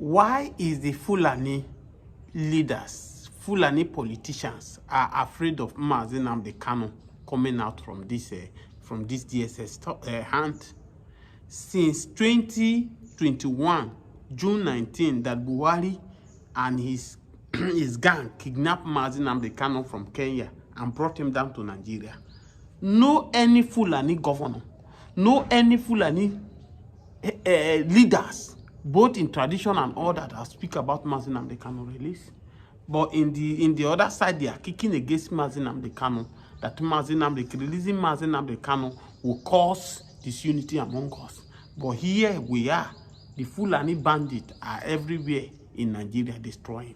Why is the Fulani leaders, Fulani politicians are afraid of Nnamdi Kanu coming out from this DSS hand? Since 2021, June 19, that Buhari and his gang kidnapped Nnamdi Kanu from Kenya and brought him down to Nigeria. No any Fulani governor, no any Fulani leaders, both in tradition and all that, speak about Nnamdi Kanu release. But in the other side, they are kicking against Nnamdi Kanu, that releasing Nnamdi Kanu will cause disunity among us. But here we are, the Fulani bandits are everywhere in Nigeria destroying.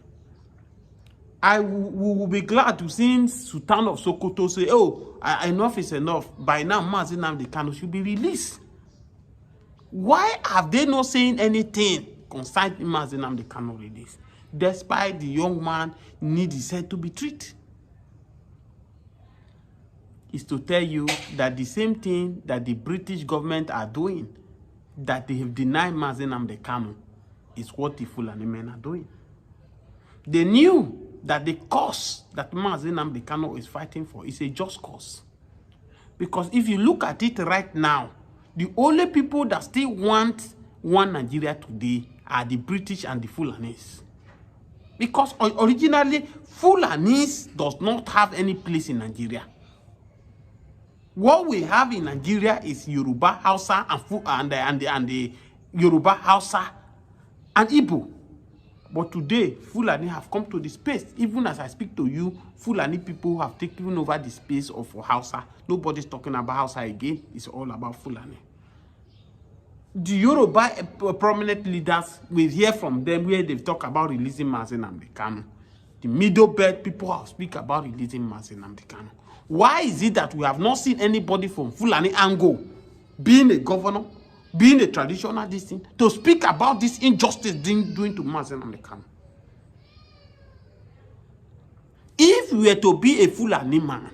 I will be glad to see Sultan of Sokoto say, oh, enough is enough. By now, Nnamdi Kanu should be released. Why have they not saying anything concerning Nnamdi Kanu release, despite the young man need his head to be treated? Is to tell you that the same thing that the British government are doing, that they have denied Nnamdi Kanu, is what the Fulani men are doing. They knew that the cause that Nnamdi Kanu is fighting for is a just cause. Because if you look at it right now, the only people that still want one Nigeria today are the British and the Fulanis. Because originally, Fulanis does not have any place in Nigeria. What we have in Nigeria is Yoruba, Hausa, and the Yoruba, Hausa, and Igbo. But today, Fulani have come to the space. Even as I speak to you, Fulani people have taken over the space of Hausa. Nobody's talking about Hausa again. It's all about Fulani. The Yoruba prominent leaders, we hear from them where they talk about releasing Nnamdi Kanu. The middle belt people have speak about releasing Nnamdi Kanu. Why is it that we have not seen anybody from Fulani angle, being a governor, being a traditional distinct, to speak about this injustice doing to Nnamdi Kanu? If we were to be a Fulani man,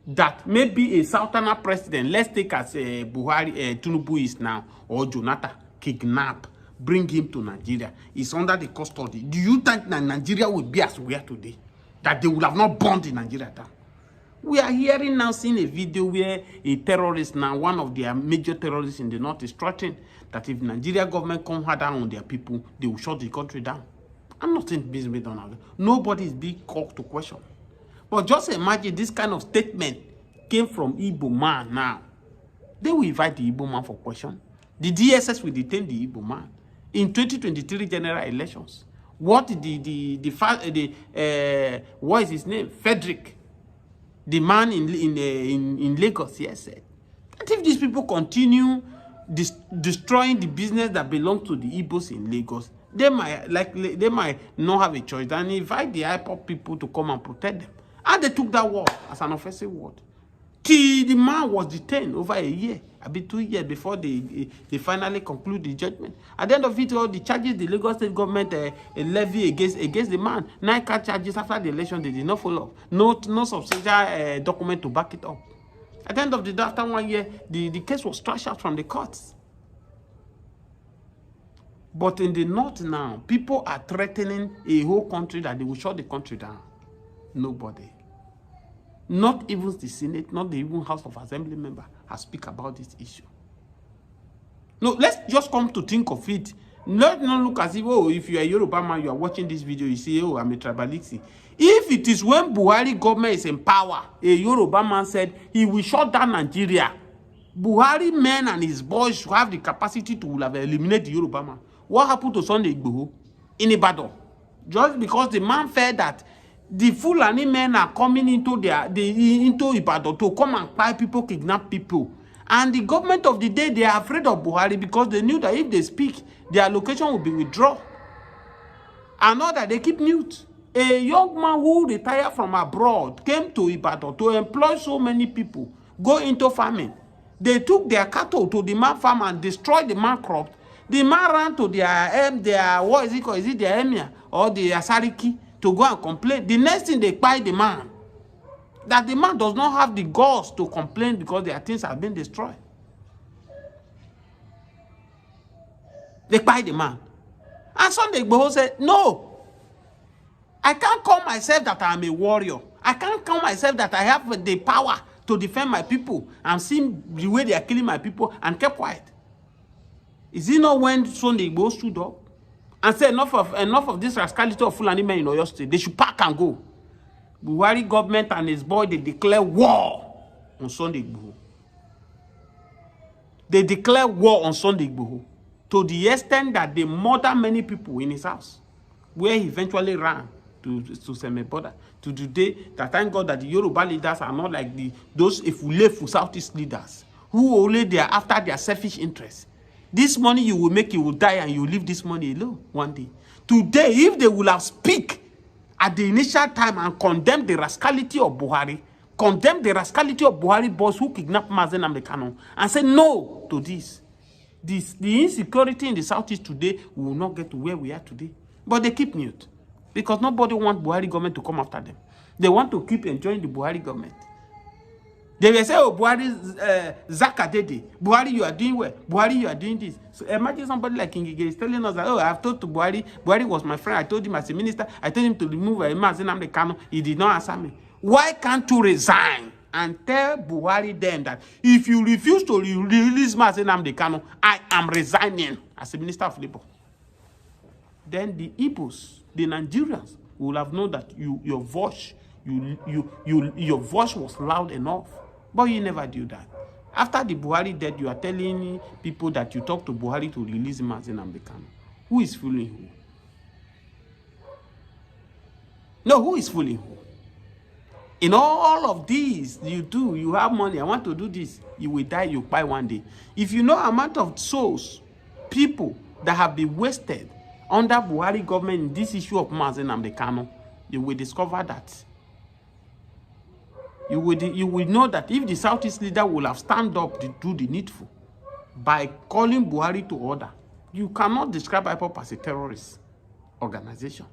that maybe a Sultan president, let's take as Buhari, Tinubu is now, or Jonathan, kidnap, bring him to Nigeria, is under the custody. Do you think that Nigeria would be as we are today? That they would have not burned in Nigeria down? We are hearing now, seeing a video where a terrorist now, one of their major terrorists in the north, is threatening that if Nigeria government come hard down on their people, they will shut the country down. And nothing being made on that. Nobody is being called to question. But just imagine this kind of statement came from Igbo man now. They will invite the Igbo man for question. The DSS will detain the Igbo man. In 2023 general elections, what what is his name? Frederick, the man in Lagos, yes, said that if these people continue destroying the business that belongs to the Igbos in Lagos, they might not have a choice than invite the IPOP people to come and protect them. And they took that word as an offensive word. Till the man was detained over a year, about 2 years before they finally conclude the judgment. At the end of it all, the charges the Lagos state government levy against the man, 9 charges after the election, they did not follow up. No substantial document to back it up. At the end of the day, after 1 year, the case was trashed out from the courts. But in the north now, people are threatening a whole country that they will shut the country down. Nobody. Not even the Senate, not even House of Assembly member has speak about this issue. No, let's just come to think of it. Not look as if, oh, if you are a Yoruba man, you are watching this video, you say, oh, I'm a tribalist. If it is when Buhari government is in power, a Yoruba man said he will shut down Nigeria, Buhari men and his boys should have the capacity to eliminate the Yoruba man. What happened to Sunday Igboho in Ibadan? Just because the man felt that the Fulani men are coming into Ibadan to come and buy people, kidnap people. And the government of the day, they are afraid of Buhari because they knew that if they speak, their location will be withdrawn. And not that they keep mute. A young man who retired from abroad came to Ibadan to employ so many people, go into farming. They took their cattle to the man farm and destroyed the man crops. The man ran to their what is it called? Is it their emir or the Asariki to go and complain? The next thing they buy the man. That the man does not have the guts to complain because their things have been destroyed. They buy the man. And Sunday Igboho said, no, I can't call myself that I am a warrior. I can't call myself that I have the power to defend my people. I'm seeing the way they are killing my people and kept quiet. Is it not when Sunday Igboho stood up and said enough of this rascality of Fulani men in Oyo State? They should pack and go. Buhari government and his boy, they declare war on Sunday Igboho. They declare war on Sunday Igboho to the extent that they murder many people in his house, where he eventually ran to Seme border. To today, that thank God that the Yoruba leaders are not like those Efulefu Southeast leaders who only they are after their selfish interests. This money you will make, you will die, and you will leave this money alone one day. Today, if they will have speak at the initial time and condemn the rascality of Buhari, condemn the rascality of Buhari boss who kidnapped Nnamdi Kanu, and say no to this. The insecurity in the Southeast today, we will not get to where we are today. But they keep mute. Because nobody wants Buhari government to come after them. They want to keep enjoying the Buhari government. They will say, oh, Buhari, Zaka Dede, Buhari, you are doing well. Buhari, you are doing this. So imagine somebody like King is telling us that, oh, I have told to Buhari, Buhari was my friend. I told him as a minister, I told him to remove Nnamdi Kanu. He did not answer me. Why can't you resign and tell Buhari then that if you refuse to release Nnamdi Kanu, I am resigning as a minister of labor? Then the Igbos, the Nigerians, will have known that your voice was loud enough. But you never do that. After the Buhari death, you are telling people that you talk to Buhari to release Nnamdi Kanu. Who is fooling who? No, who is fooling who? In all of these, you have money, I want to do this, you will die, you buy one day. If you know amount of souls, people that have been wasted under Buhari government in this issue of Nnamdi Kanu, you will discover that. You will know that if the Southeast leader will have stand up to do the needful by calling Buhari to order, you cannot describe IPOP as a terrorist organization.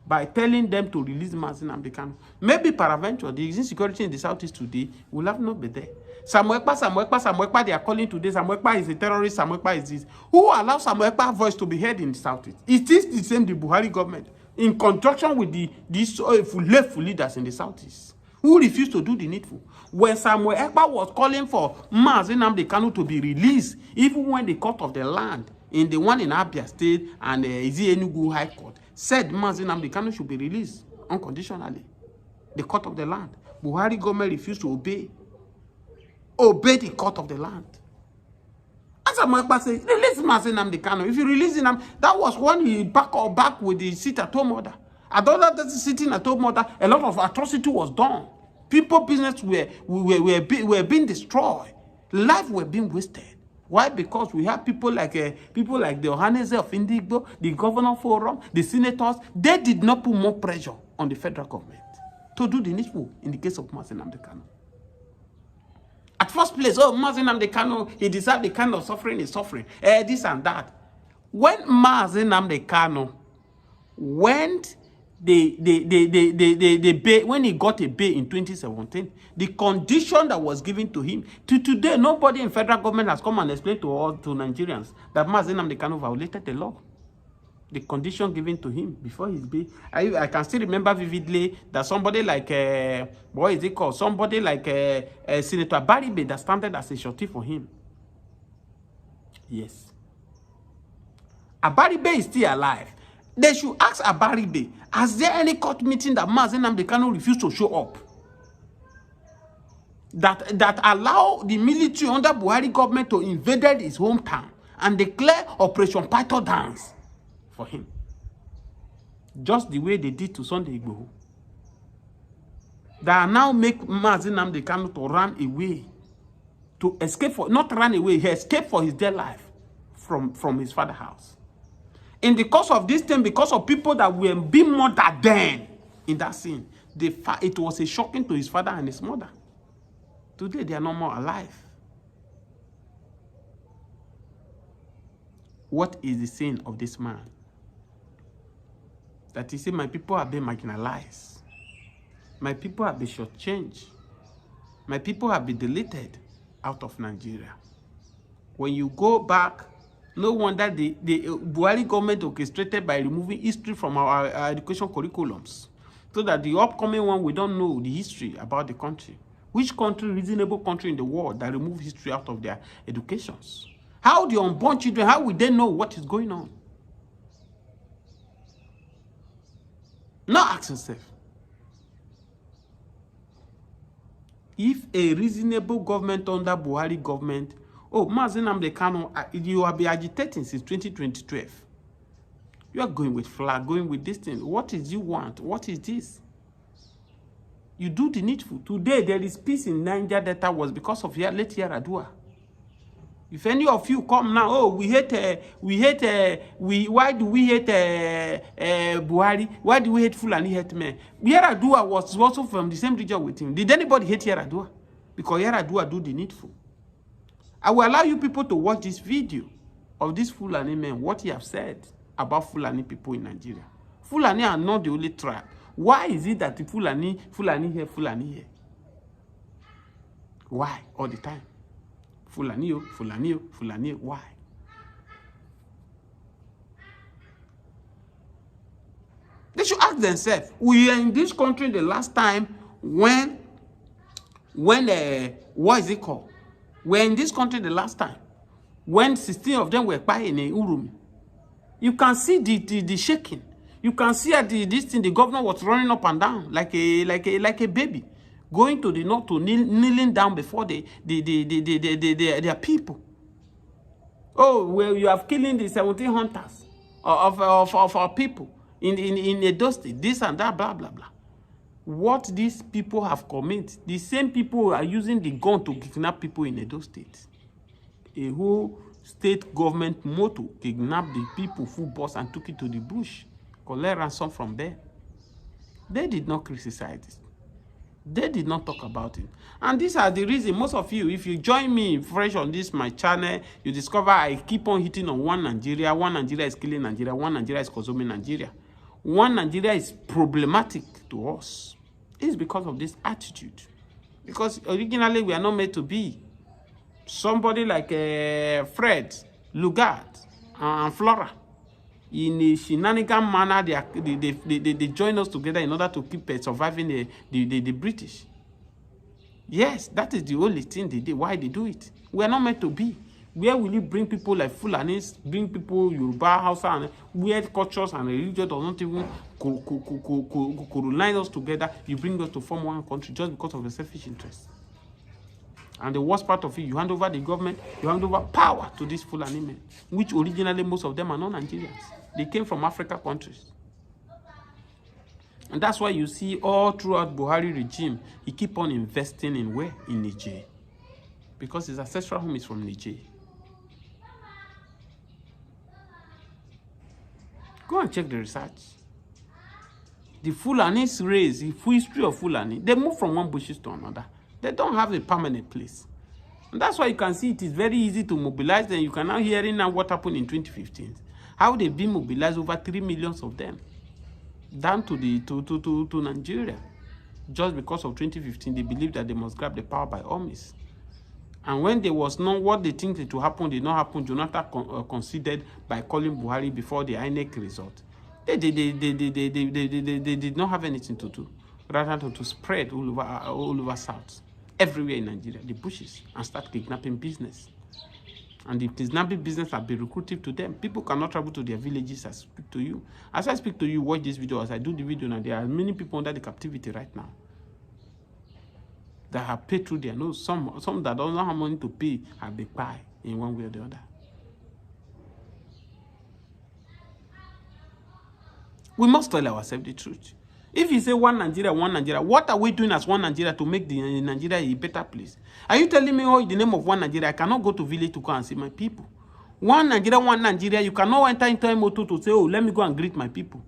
By telling them to release Nnamdi Kanu, maybe peradventure the insecurity in the Southeast today will have not been there. Samuel Ekpa, they are calling today. Samuel Ekpa is a terrorist. Samuel Ekpa is this. Who allows Samuel Ekpa's voice to be heard in the Southeast? It is the same the Buhari government in conjunction with these left leaders in the Southeast who refused to do the needful. When Samuel Ekpa was calling for Nnamdi Kanu to be released, even when the court of the land in the one in Abia State and Enugu High Court said Nnamdi Kanu should be released unconditionally, the court of the land, Buhari government refused to obey the court of the land. And Samuel Ekpa said, release Nnamdi Kanu. If you release him, that was when he back with the sit-at-home order. Although that sitting at home order, a lot of atrocity was done. People business were being destroyed. Life were being wasted. Why? Because we have people like the Ohaneze of Indigbo, the Governor Forum, the senators. They did not put more pressure on the federal government to do the needful in the case of Nnamdi Kanu. At first place, oh, Nnamdi Kanu, he deserved the kind of suffering he's suffering. This and that. When Nnamdi Kanu went, when he got a bail in 2017, the condition that was given to him, to today, nobody in federal government has come and explained to Nigerians that Nnamdi Kanu violated the law. The condition given to him before his bail. I can still remember vividly that somebody like, what is it called? Somebody like Senator Baribe that standed as a shorty for him. Yes. Abaribe is still alive. They should ask Abaribe, has there any court meeting that Nnamdi Kanu refused to show up? That allow the military under Buhari government to invade his hometown and declare Operation Python Dance for him. Just the way they did to Sunday Igboho. That now make Nnamdi Kanu to run away. To escape for, not run away, he escaped for his dear life from his father's house. In the course of this thing, because of people that were being murdered then in that scene, it was a shocking to his father and his mother. Today, they are no more alive. What is the sin of this man? That he said, my people have been marginalized. My people have been shortchanged. My people have been deleted out of Nigeria. When you go back, No wonder the Buhari government orchestrated by removing history from our education curriculums, so that the upcoming one, we don't know the history about the country. Which country, reasonable country in the world, that remove history out of their educations? How the unborn children, how will they know what is going on? Now ask yourself, if a reasonable government under Buhari government, oh, Nnamdi Kanu, you have been agitating since 2012. You are going with flag, going with this thing. What is you want? What is this? You do the needful. Today, there is peace in Niger Delta was because of late Yar'Adua. If any of you come now, oh, why do we hate Buhari? Why do we hate Fulani herdsmen? Yar'Adua was also from the same region with him. Did anybody hate Yar'Adua? Because Yar'Adua do the needful. I will allow you people to watch this video of this Fulani man, what he have said about Fulani people in Nigeria. Fulani are not the only tribe. Why is it that the Fulani here, Fulani here? Why all the time? Fulani, Fulani, why? They should ask themselves. We are in this country the last time when what is it called? We're in this country the last time when 16 of them were by in Urumi. You can see the shaking. You can see at this thing, the governor was running up and down like a baby, going to the north to kneeling down before their people. Oh, well, you have killing the 17 hunters of our people in Edo State, this and that, blah blah blah. What these people have committed, the same people are using the gun to kidnap people in Edo State. A whole state government motto, kidnap the people, full boss, and took it to the bush, collect ransom from there. They did not criticize it. They did not talk about it. And these are the reasons, most of you, if you join me fresh on this, my channel, you discover I keep on hitting on one Nigeria is killing Nigeria, one Nigeria is consuming Nigeria. One Nigeria is problematic to us. It's because of this attitude. Because originally we are not made to be. Somebody like Fred, Lugard, and Flora, in a shenanigan manner, they join us together in order to keep surviving the British. Yes, that is the only thing they did. Why they do it? We are not meant to be. Where will you bring people like Fulanis, bring people Yoruba, Hausa, and weird cultures and religion does not even colonize us together? You bring us to form one country just because of a selfish interest. And the worst part of it, you hand over the government, you hand over power to these Fulani men, which originally most of them are not Nigerians. They came from Africa countries. And that's why you see all throughout Buhari regime, he keep on investing in where? In Niger. Because his ancestral home is from Niger. Go and check the research. The Fulanis race, the history of Fulani, they move from one bushes to another. They don't have a permanent place. And that's why you can see it is very easy to mobilize them. You can now hear now what happened in 2015. How they've been mobilized, over 3 million of them, down to Nigeria. Just because of 2015, they believed that they must grab the power by all means. And when there was not what they think it will happen, did not happen, Jonathan considered by calling Buhari before the INEC result. They did not have anything to do, rather than to spread all over South, everywhere in Nigeria, the bushes, and start kidnapping business. And the kidnapping business have been recruitive to them. People cannot travel to their villages as I speak to you. As I speak to you, watch this video, as I do the video now, there are many people under the captivity right now that have paid through their nose. Some that don't have money to pay have been paid in one way or the other. We must tell ourselves the truth. If you say one Nigeria, what are we doing as one Nigeria to make the Nigeria a better place? Are you telling me, oh, in the name of one Nigeria, I cannot go to village to go and see my people? One Nigeria, you cannot enter into a motor to say, oh, let me go and greet my people.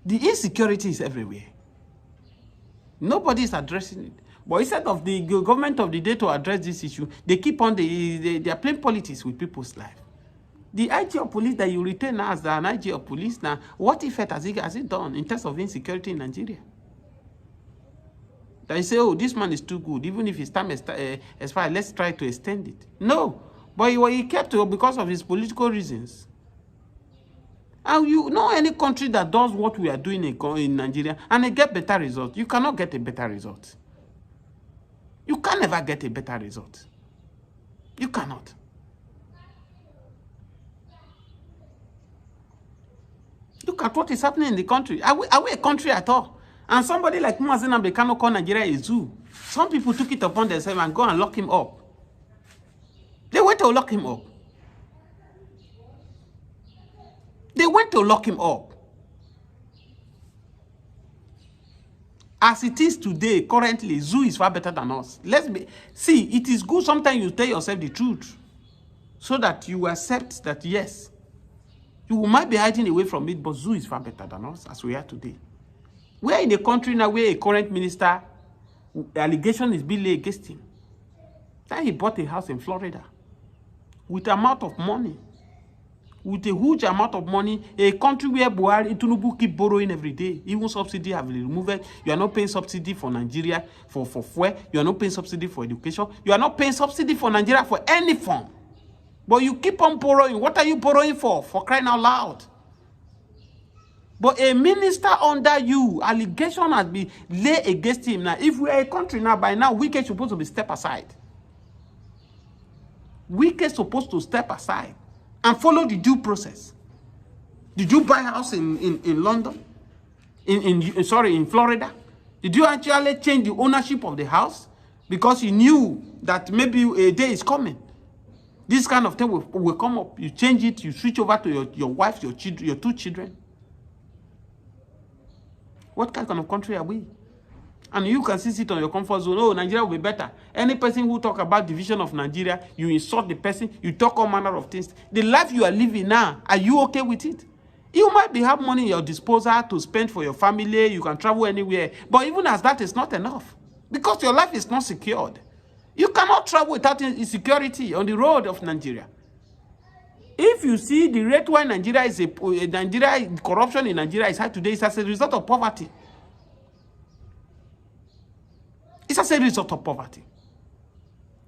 The insecurity is everywhere. Nobody is addressing it. But instead of the government of the day to address this issue, they keep on, they are playing politics with people's life. The IG of police that you retain now as an IG of police now, what effect has it done in terms of insecurity in Nigeria? That you say, oh, this man is too good. Even if his time expired, let's try to extend it. No. But he kept it because of his political reasons. And you know any country that does what we are doing in Nigeria and they get better results, you cannot get a better result. You can never get a better result. You cannot. Look at what is happening in the country. Are we a country at all? And somebody like Nnamdi Kanu call Nigeria a zoo. Some people took it upon themselves and go and lock him up. They went to lock him up. They went to lock him up. As it is today, currently, zoo is far better than us. See, it is good sometimes you tell yourself the truth so that you accept that, yes, you might be hiding away from it, but zoo is far better than us as we are today. We are in a country now where a current minister, allegation is being laid against him. Then he bought a house in Florida with amount of money. With a huge amount of money, a country where Buhari, Tinubu keep borrowing every day. Even subsidy have been removed. You are not paying subsidy for Nigeria for fuel. You are not paying subsidy for education. You are not paying subsidy for Nigeria for any form. But you keep on borrowing. What are you borrowing for? For crying out loud. But a minister under you, allegation has been laid against him. Now, if we are a country now, by now, Wike is supposed to be step aside. Wike is supposed to step aside and follow the due process. Did you buy a house in London? In Florida? Did you actually change the ownership of the house? Because you knew that maybe a day is coming. This kind of thing will come up. You change it, you switch over to your wife, your two children. What kind of country are we? And you can see it on your comfort zone. Oh, Nigeria will be better. Any person who talk about division of Nigeria, you insult the person, you talk all manner of things. The life you are living now, are you okay with it? You might have money in your disposal to spend for your family. You can travel anywhere. But even as that is not enough. Because your life is not secured. You cannot travel without insecurity on the road of Nigeria. If you see the rate why Nigeria is corruption in Nigeria is high today, it's as a result of poverty. It's as a result of poverty.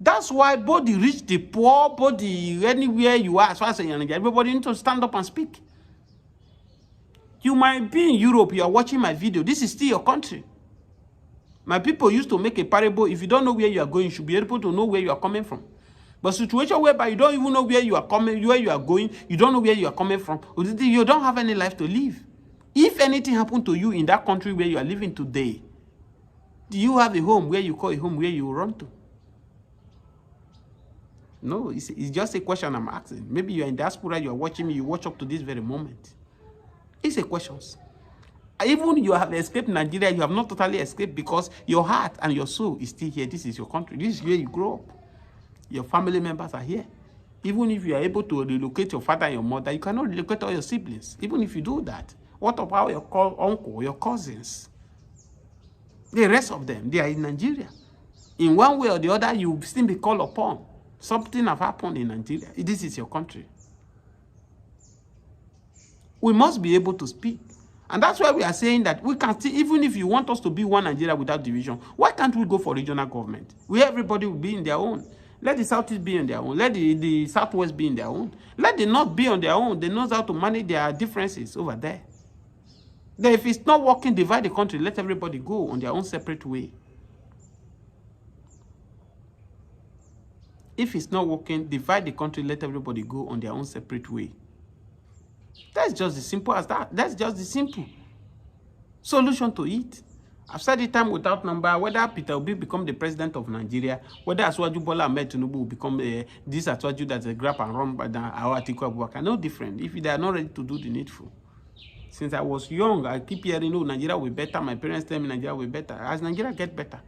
That's why both the rich, the poor, both the anywhere you are, as far as in Nigeria, everybody needs to stand up and speak. You might be in Europe, you are watching my video. This is still your country. My people used to make a parable. If you don't know where you are going, you should be able to know where you are coming from. But situation whereby you don't even know where you are coming, where you are going, you don't know where you are coming from, you don't have any life to live. If anything happened to you in that country where you are living today, do you have a home where you call a home where you run to? No, it's just a question I'm asking. Maybe you are in diaspora, you are watching me, you watch up to this very moment. It's a question. Even you have escaped Nigeria, you have not totally escaped because your heart and your soul is still here. This is your country. This is where you grow up. Your family members are here. Even if you are able to relocate your father and your mother, you cannot relocate all your siblings. Even if you do that, what about your uncle, your cousins? The rest of them, they are in Nigeria. In one way or the other, you will still be called upon. Something have happened in Nigeria. This is your country. We must be able to speak. And that's why we are saying that we can see, even if you want us to be one Nigeria without division, why can't we go for regional government? Where everybody will be in their own. Let the Southeast be on their own. Let the Southwest be in their own. Let the North be on their own. They know how to manage their differences over there. Then if it's not working, divide the country. Let everybody go on their own separate way. If it's not working, divide the country. Let everybody go on their own separate way. That's just as simple as that. That's just the simple solution to it. I've said it time without number, whether Peter Obi become the president of Nigeria, whether Asiwaju Bola Ahmed Tinubu will become this Asiwaju that's a grab and run by our Atiku Abubakar. No different if they are not ready to do the needful. Since I was young, I keep hearing, no, Nigeria will be better. My parents tell me Nigeria will be better. As Nigeria get better,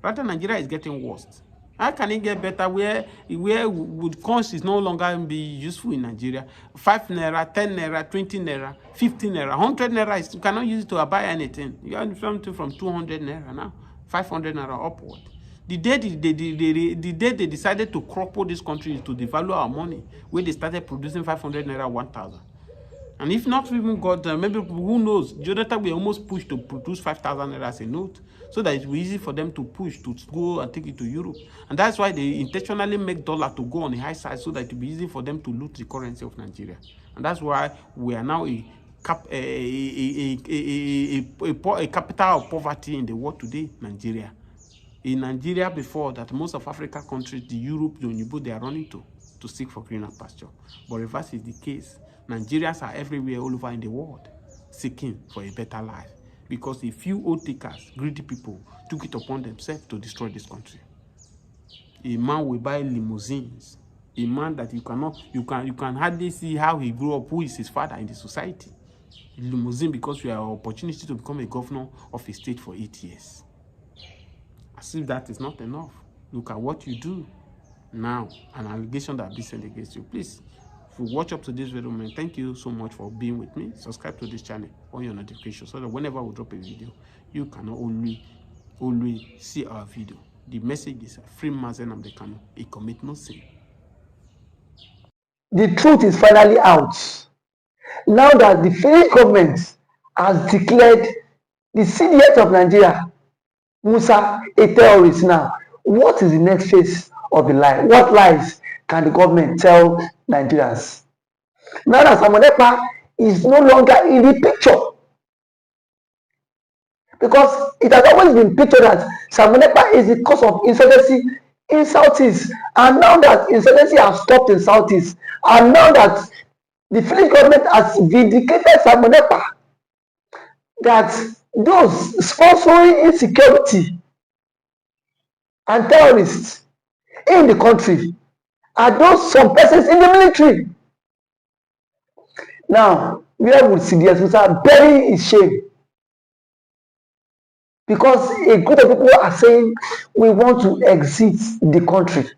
rather Nigeria is getting worse. How can it get better where would coins is no longer be useful in Nigeria? 5 naira, 10 naira, 20 naira, 15 naira, 100 naira, you cannot use it to buy anything. You have something from 200 naira now, 500 naira upward. The day they decided to cripple this country is to devalue our money, where they started producing 500 naira, 1,000. And if not even God, maybe who knows, Jonathan will almost push to produce 5,000 naira as a note so that it will be easy for them to push to go and take it to Europe. And that's why they intentionally make dollar to go on the high side so that it will be easy for them to loot the currency of Nigeria. And that's why we are now a capital of poverty in the world today, Nigeria. In Nigeria before that, most of Africa countries, the Europe, the Unibo, they are running to seek for greener pasture. But reverse is the case. Nigerians are everywhere, all over in the world, seeking for a better life. Because a few old takers, greedy people, took it upon themselves to destroy this country. A man will buy limousines. A man that you can hardly see how he grew up, who is his father in the society. Limousine because you have an opportunity to become a governor of a state for 8 years. As if that is not enough. Look at what you do now, an allegation that be sent against you. Please, if you watch up to this video, man, thank you so much for being with me. Subscribe to this channel on your notification so that whenever we drop a video, you can always see our video. The message is free Nnamdi Kanu. He commit no sin. The truth is finally out. Now that the Finnish government has declared the CDS of Nigeria, Musa, a terrorist now, what is the next phase of the lie? What lies can the government tell Nigerians? Now that Ekpa is no longer in the picture, because it has always been pictured that Ekpa is the cause of insurgency in Southeast, and now that insurgency has stopped in Southeast, and now that the Finnish government has vindicated Ekpa, that those sponsoring insecurity and terrorists in the country are those some persons in the military. Now, where would CDS Musa bury his shame? Because a group of people are saying we want to exit the country.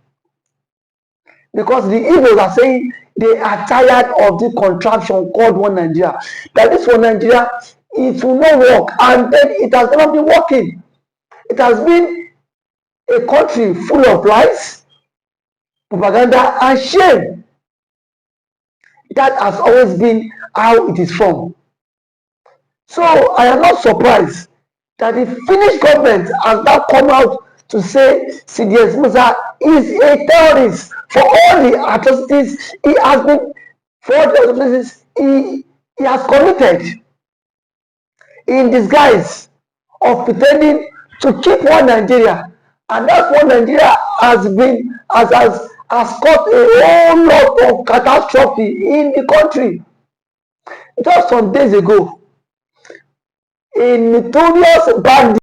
Because the Igbos are saying they are tired of the contraption called One Nigeria. That this One Nigeria, it will not work. And then it has never been working. It has been a country full of lies, propaganda, and shame. That has always been how it is from. So I am not surprised that the Finnish government has now come out to say CDS Musa is a terrorist for all the atrocities he has been, for all the atrocities he has committed in disguise of pretending to keep one Nigeria. And that one Nigeria has caused a whole lot of catastrophe in the country. Just some days ago, a notorious bandit